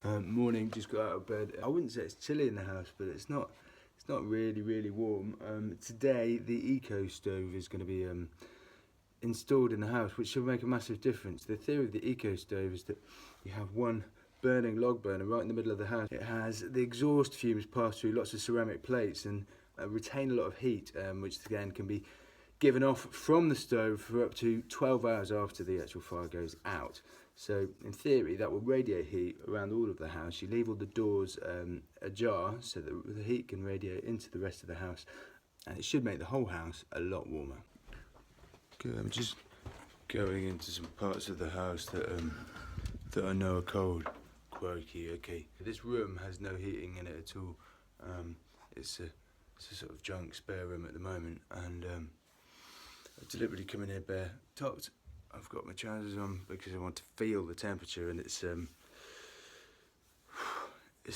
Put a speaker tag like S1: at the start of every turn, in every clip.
S1: Morning, just got out of bed. I wouldn't say it's chilly in the house, but it's not. It's not really warm. Today, the Eco stove is going to be installed in the house, which should make a massive difference. The theory of the Eco stove is that you have one burning log burner right in the middle of the house. It has the exhaust fumes pass through lots of ceramic plates and retain a lot of heat, which again can be given off from the stove for up to 12 hours after the actual fire goes out. So in theory that will radiate heat around all of the house. You leave all the doors ajar so that the heat can radiate into the rest of the house, and it should make the whole house a lot warmer. Good. I'm just going into some parts of the house that I know are cold. Quirky, okay. This room has no heating in it at all. It's a sort of junk spare room at the moment, and I've deliberately come in here bare topped. I've got my trousers on because I want to feel the temperature, and it's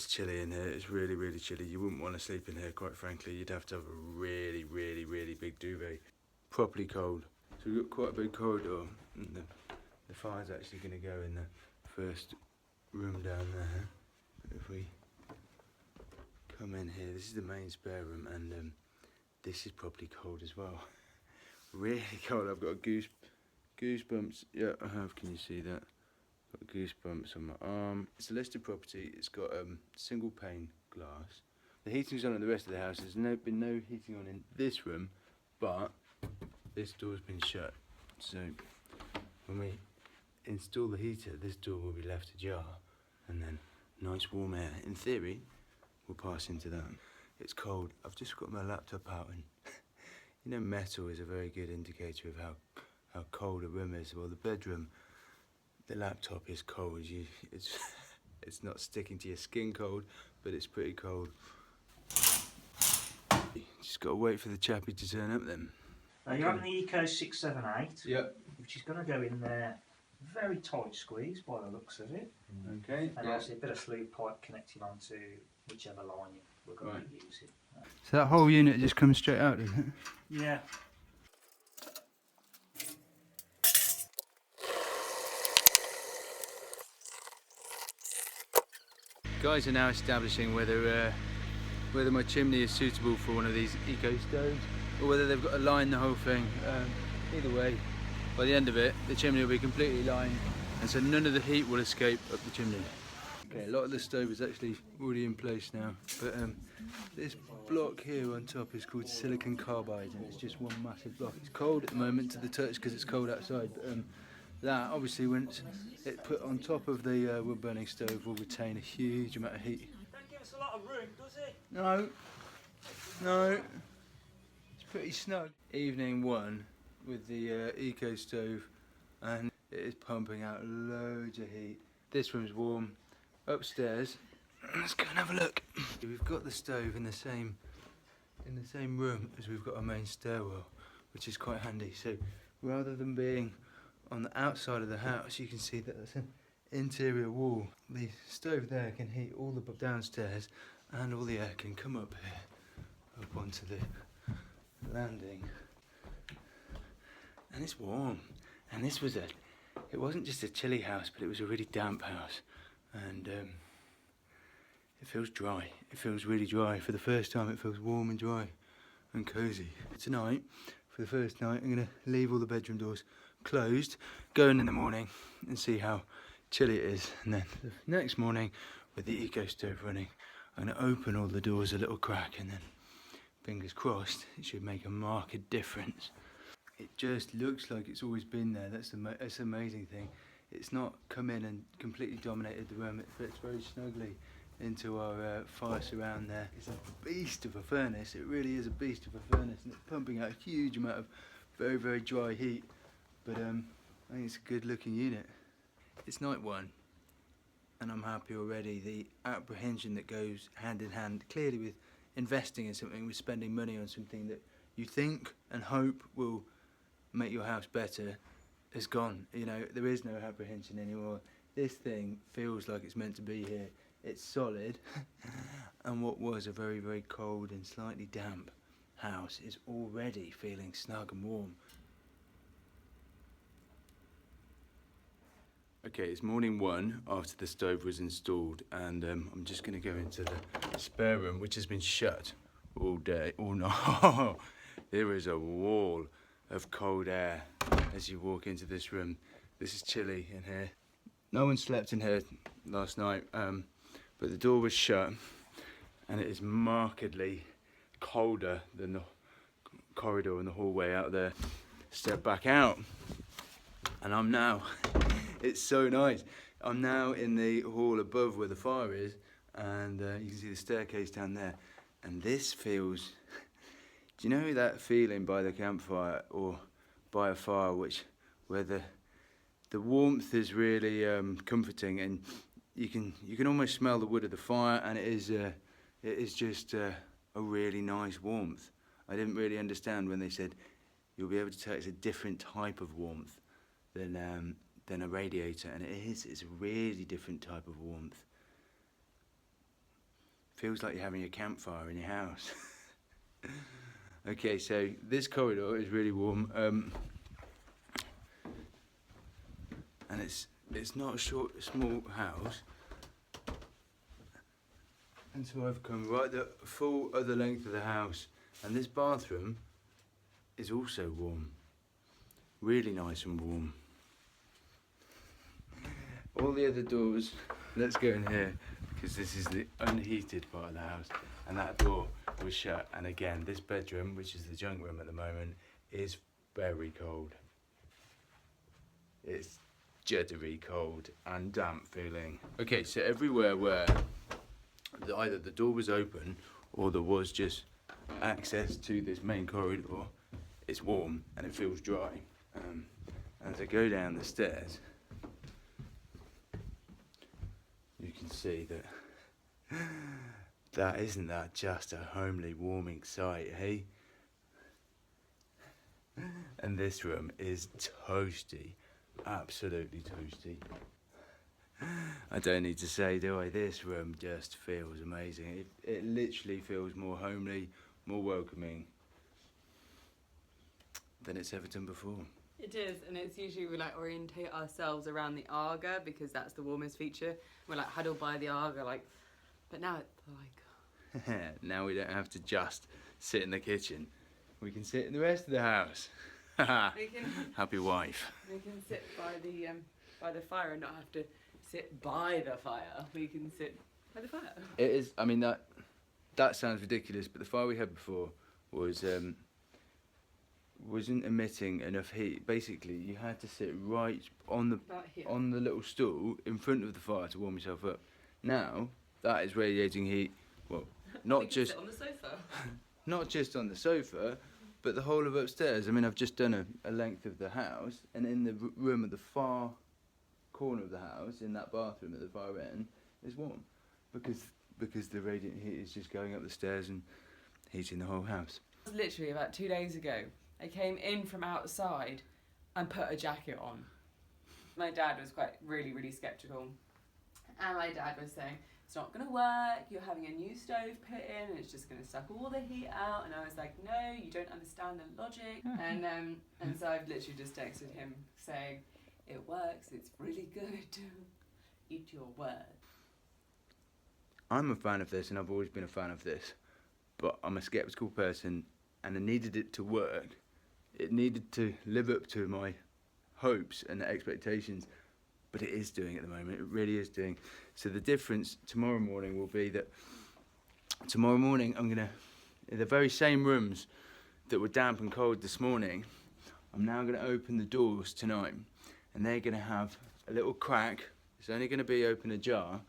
S1: chilly in here. It's really chilly. You wouldn't want to sleep in here, quite frankly. You'd have to have a really big duvet. Properly cold. So we've got quite a big corridor, and the fire's actually going to go in the first room down there. If we come in here, this is the main spare room, and this is properly cold as well. Really cold. I've got goosebumps. Yeah, I have. Can you see that? Got goosebumps on my arm. It's a listed property. It's got single pane glass. The heating's on in the rest of the house. There's been no heating on in this room, but this door's been shut. So when we install the heater, this door will be left ajar, and then nice warm air, in theory, will pass into that. It's cold. I've just got my laptop out, and you know, metal is a very good indicator of how cold a room is. Well, the bedroom, the laptop is cold. It's not sticking to your skin cold, but it's pretty cold. Just got to wait for the chappie to turn up then.
S2: Now you're having the Ecco 678,
S1: Yep.
S2: which is going to go in there very tight squeeze by the looks of it.
S1: Okay.
S2: And obviously a bit of sleeve pipe connecting onto whichever line we're going to be using.
S1: So that whole unit just comes straight out, doesn't it?
S2: Yeah.
S1: Guys are now establishing whether my chimney is suitable for one of these Eco stoves, or whether they've got to line the whole thing. Either way, by the end of it, the chimney will be completely lined, and so none of the heat will escape up the chimney. Okay, a lot of the stove is actually already in place now, but this block here on top is called silicon carbide, and it's just one massive block. It's cold at the moment to the touch because it's cold outside, but that obviously, once it's put on top of the wood burning stove, will retain a huge amount of heat.
S2: Don't give us a lot of room, does it?
S1: No, it's pretty snug. Evening one with the Eco stove, and it is pumping out loads of heat. This room's warm. Upstairs, let's go and have a look. We've got the stove in the same room as we've got our main stairwell, which is quite handy. So rather than being on the outside of the house, you can see that there's an interior wall. The stove there can heat all the downstairs, and all the air can come up here, up onto the landing. And it's warm. And this was it wasn't just a chilly house, but it was a really damp house. And it feels dry. It feels really dry. For the first time, it feels warm and dry and cosy. Tonight, for the first night, I'm going to leave all the bedroom doors closed, go in the morning and see how chilly it is. And then the next morning, with the Eco stove running, I'm going to open all the doors a little crack, and then, fingers crossed, it should make a marked difference. It just looks like it's always been there. That's the amazing thing. It's not come in and completely dominated the room. It fits very snugly into our fire surround there. It's a beast of a furnace. It really is a beast of a furnace, and it's pumping out a huge amount of very dry heat. But I think it's a good looking unit. It's night one, and I'm happy already. The apprehension that goes hand in hand clearly with investing in something, with spending money on something that you think and hope will make your house better, is gone. You know, there is no apprehension anymore. This thing feels like it's meant to be here. It's solid, and what was a very cold and slightly damp house is already feeling snug and warm. Okay, it's morning 1 after the stove was installed, and I'm just going to go into the spare room, which has been shut all day, all night. There is a wall of cold air as you walk into this room. This is chilly in here. No one slept in here last night, but the door was shut, and it is markedly colder than the corridor and the hallway out there. Step back out, and I'm now... It's so nice. I'm now in the hall above where the fire is, and you can see the staircase down there. And this feels... Do you know that feeling by the campfire or by a fire where the warmth is really comforting, and you can almost smell the wood of the fire, and it is just a really nice warmth. I didn't really understand when they said you'll be able to tell it's a different type of warmth than a radiator, and it's a really different type of warmth. Feels like you're having a campfire in your house. Okay, so this corridor is really warm, and it's not a small house, and so I've come right the full other length of the house, and this bathroom is also warm, really nice and warm. All the other doors, let's go in here, because this is the unheated part of the house, and that door was shut. And again, this bedroom, which is the junk room at the moment, is very cold. It's juddery cold and damp feeling. Okay, so everywhere where either the door was open or there was just access to this main corridor, it's warm and it feels dry. And as I go down the stairs, you can see that isn't that just a homely warming sight, hey? And this room is toasty, absolutely toasty. I don't need to say, do I? This room just feels amazing. It literally feels more homely, more welcoming than it's ever done before.
S3: It is, and it's usually we like orientate ourselves around the Arga because that's the warmest feature. We're like huddled by the Arga, like, but now it's like...
S1: Now we don't have to just sit in the kitchen. We can sit in the rest of the house. Happy wife.
S3: We can sit by the fire and not have to sit by the fire. We can sit by the fire.
S1: It is, I mean, that sounds ridiculous, but the fire we had before wasn't emitting enough heat. Basically, you had to sit right on the little stool in front of the fire to warm yourself up. Now that is radiating heat. Well, not just
S3: sit on the sofa.
S1: Not just on the sofa, but the whole of upstairs. I mean, I've just done a length of the house, and in the room at the far corner of the house, in that bathroom at the far end, is warm because the radiant heat is just going up the stairs and heating the whole house.
S3: Literally about 2 days ago, I came in from outside and put a jacket on. My dad was really sceptical, and my dad was saying, it's not going to work, you're having a new stove put in and it's just going to suck all the heat out. And I was like, no, you don't understand the logic. And so I've literally just texted him saying, it works, it's really good, eat your words.
S1: I'm a fan of this, and I've always been a fan of this, but I'm a sceptical person, and I needed it to work. It needed to live up to my hopes and expectations, but it is doing at the moment. It really is doing. So the difference tomorrow morning will be that tomorrow morning I'm gonna, in the very same rooms that were damp and cold this morning, I'm now gonna open the doors tonight, and they're gonna have a little crack. It's only gonna be open ajar,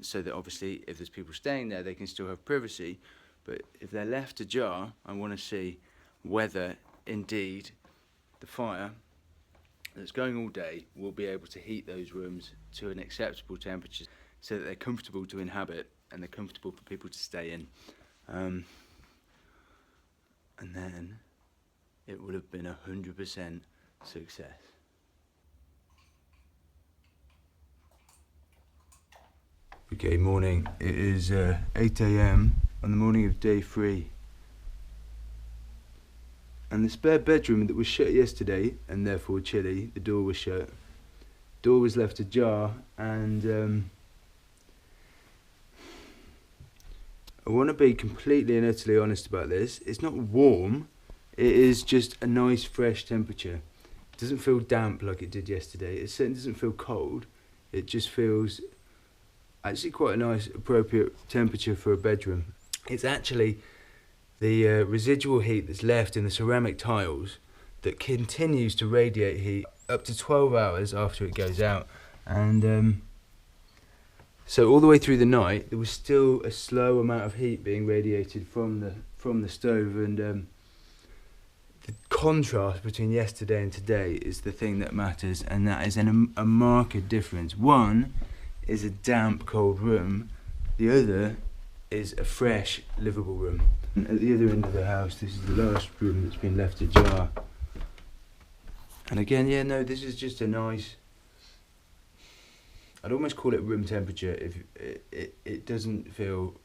S1: so that obviously if there's people staying there, they can still have privacy. But if they're left ajar, I want to see whether indeed the fire that's going all day will be able to heat those rooms to an acceptable temperature so that they're comfortable to inhabit and they're comfortable for people to stay in. And then it would have been 100% success. Okay, morning. It is 8 AM on the morning of day 3. And the spare bedroom that was shut yesterday, and therefore chilly, the door was shut, door was left ajar, and I want to be completely and utterly honest about this. It's not warm, it is just a nice fresh temperature. It doesn't feel damp like it did yesterday. It certainly doesn't feel cold. It just feels actually quite a nice appropriate temperature for a bedroom. It's actually the residual heat that's left in the ceramic tiles that continues to radiate heat up to 12 hours after it goes out. And so all the way through the night there was still a slow amount of heat being radiated from the stove, and the contrast between yesterday and today is the thing that matters, and that is a marked difference. One is a damp, cold room. The other is a fresh, livable room. And at the other end of the house, this is the last room that's been left ajar. And again, yeah, no, this is just a nice, I'd almost call it room temperature. If it doesn't feel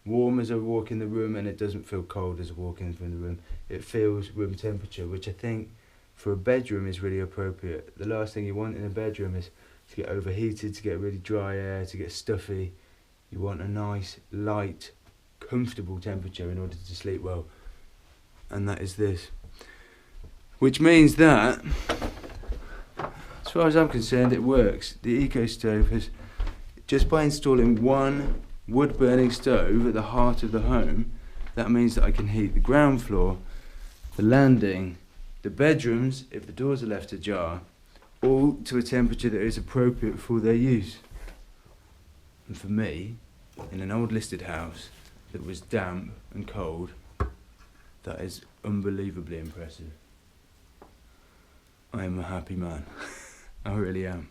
S1: warm as I walk in the room, and it doesn't feel cold as I walk in from the room. It feels room temperature, which I think for a bedroom is really appropriate. The last thing you want in a bedroom is to get overheated, to get really dry air, to get stuffy. You want a nice, light, comfortable temperature in order to sleep well. And that is this. Which means that, as far as I'm concerned, it works. The Ecco stove has, just by installing one wood-burning stove at the heart of the home, that means that I can heat the ground floor, the landing, the bedrooms, if the doors are left ajar, all to a temperature that is appropriate for their use. And for me, in an old listed house that was damp and cold, that is unbelievably impressive. I am a happy man. I really am.